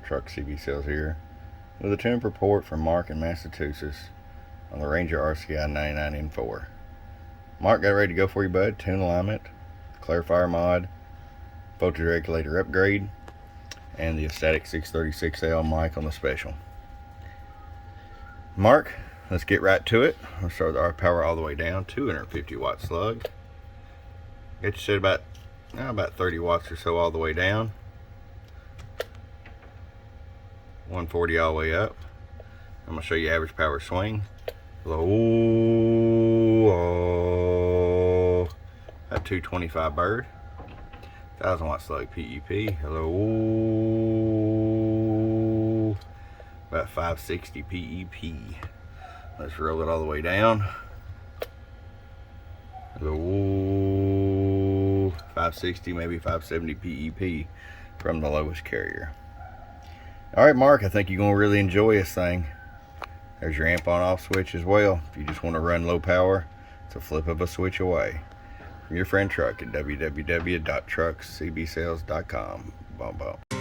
Truck CB Sales here with a tune report from Mark in Massachusetts on the Ranger RCI 99N4. Mark, got ready to go for you, bud. Tune alignment, clarifier mod, voltage regulator upgrade, and the static 636L mic on the special. Mark, let's get right to it. We'll start with our power all the way down, 250 watt slug. Get you set about 30 watts or so all the way down. 140 all the way up. I'm going to show you average power swing. Hello, at 225 bird. 1000 watt slug PEP. Hello, about 560 PEP. Let's roll it all the way down. Hello, 560, maybe 570 PEP from the lowest carrier. Alright, Mark, I think you're going to really enjoy this thing. There's your amp on off switch as well. If you just want to run low power, it's a flip of a switch away. From your friend Truck at www.truckscbsales.com. Boom, boom.